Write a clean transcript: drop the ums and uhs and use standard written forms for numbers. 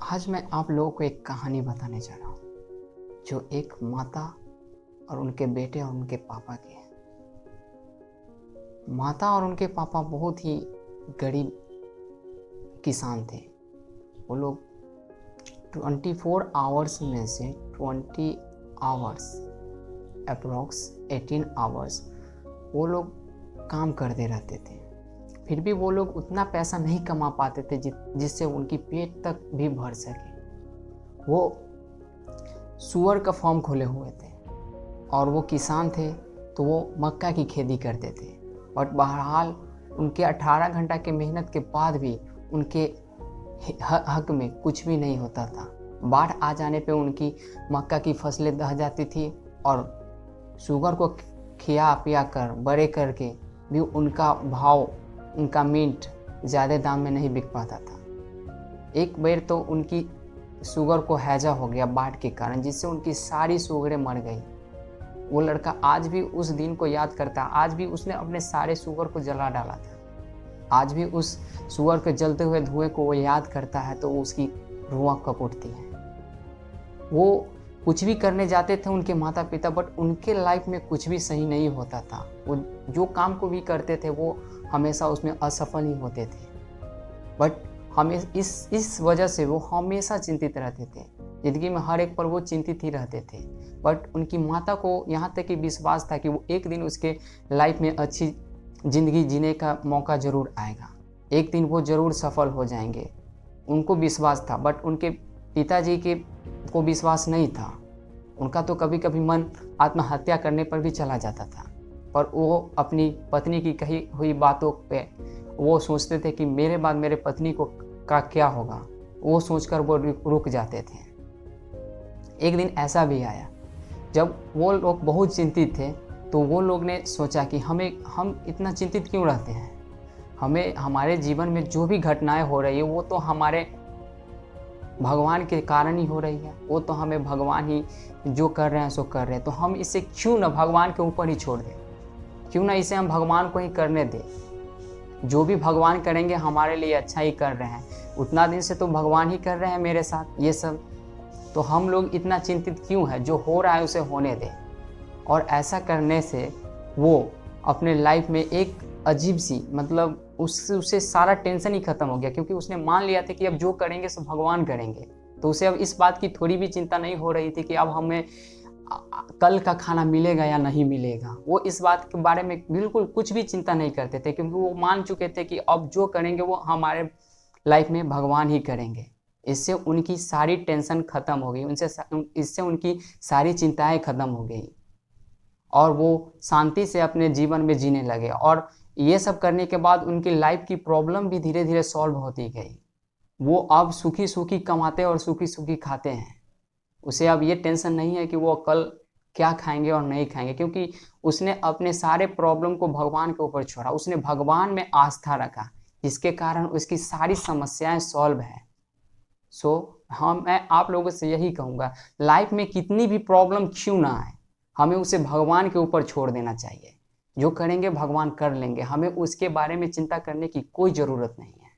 आज मैं आप लोगों को एक कहानी बताने जा रहा हूँ जो एक माता और उनके बेटे और उनके पापा की है। माता और उनके पापा बहुत ही गरीब किसान थे। वो लोग 24 आवर्स में से 20 आवर्स अप्रोक्स 18 आवर्स वो लोग काम करते रहते थे। फिर भी वो लोग उतना पैसा नहीं कमा पाते थे जिससे उनकी पेट तक भी भर सके। वो सूअर का फार्म खोले हुए थे और वो किसान थे, तो वो मक्का की खेती करते थे। बट बहरहाल उनके 18 घंटा के मेहनत के बाद भी उनके हक में कुछ भी नहीं होता था। बाढ़ आ जाने पे उनकी मक्का की फसलें दह जाती थी और शुगर को खिया पिया कर बड़े करके भी उनका भाव, उनका मीट ज़्यादा दाम में नहीं बिक पाता था। एक बार तो उनकी शुगर को हैजा हो गया बाढ़ के कारण, जिससे उनकी सारी शुगरें मर गई। वो लड़का आज भी उस दिन को याद करता है। आज भी उसने अपने सारे शुगर को जला डाला था। आज भी उस शुगर के जलते हुए धुएं को वो याद करता है तो उसकी रुआं कँप उठती है। वो कुछ भी करने जाते थे उनके माता पिता, बट उनके लाइफ में कुछ भी सही नहीं होता था। वो जो काम को भी करते थे वो हमेशा उसमें असफल ही होते थे। बट हमें इस वजह से वो हमेशा चिंतित रहते थे। ज़िंदगी में हर एक पल वो चिंतित ही रहते थे। बट उनकी माता को यहाँ तक कि विश्वास था कि वो एक दिन उसके लाइफ में अच्छी ज़िंदगी जीने का मौका ज़रूर आएगा, एक दिन वो ज़रूर सफल हो जाएंगे। उनको विश्वास था, बट उनके पिताजी के को विश्वास नहीं था। उनका तो कभी कभी मन आत्महत्या करने पर भी चला जाता था, पर वो अपनी पत्नी की कही हुई बातों पे वो सोचते थे कि मेरे बाद मेरे पत्नी को का क्या होगा। वो सोचकर वो रुक जाते थे। एक दिन ऐसा भी आया जब वो लोग बहुत चिंतित थे, तो वो लोग ने सोचा कि हम इतना चिंतित क्यों रहते हैं। हमें हमारे जीवन में जो भी घटनाएं हो रही है वो तो हमारे भगवान के कारण ही हो रही है। वो तो हमें भगवान ही जो कर रहे हैं सो कर रहे हैं, तो हम इसे क्यों ना भगवान के ऊपर ही छोड़ दें, क्यों ना इसे हम भगवान को ही करने दें। जो भी भगवान करेंगे हमारे लिए अच्छा ही कर रहे हैं। उतना दिन से तो भगवान ही कर रहे हैं मेरे साथ ये सब, तो हम लोग इतना चिंतित क्यों है। जो हो रहा है उसे होने दें। और ऐसा करने से वो अपने लाइफ में एक अजीब सी उससे सारा टेंशन ही खत्म हो गया, क्योंकि उसने मान लिया था कि अब जो करेंगे सब भगवान करेंगे। तो उसे अब इस बात की थोड़ी भी चिंता नहीं हो रही थी कि अब हमें कल का खाना मिलेगा या नहीं मिलेगा। वो इस बात के बारे में बिल्कुल कुछ भी चिंता नहीं करते थे, क्योंकि वो मान चुके थे कि अब जो करेंगे वो हमारे लाइफ में भगवान ही करेंगे। इससे उनकी सारी टेंशन खत्म हो गई, इससे उनकी सारी चिंताएं खत्म हो गई और वो शांति से अपने जीवन में जीने लगे। और ये सब करने के बाद उनकी लाइफ की प्रॉब्लम भी धीरे धीरे सॉल्व होती गई। वो अब सुखी सुखी कमाते और सुखी सुखी खाते हैं। उसे अब ये टेंशन नहीं है कि वो कल क्या खाएंगे और नहीं खाएंगे, क्योंकि उसने अपने सारे प्रॉब्लम को भगवान के ऊपर छोड़ा। उसने भगवान में आस्था रखा, जिसके कारण उसकी सारी समस्याएं सॉल्व है। मैं आप लोगों से यही कहूँगा, लाइफ में कितनी भी प्रॉब्लम क्यों ना आए, हमें उसे भगवान के ऊपर छोड़ देना चाहिए। जो करेंगे भगवान कर लेंगे, हमें उसके बारे में चिंता करने की कोई ज़रूरत नहीं है।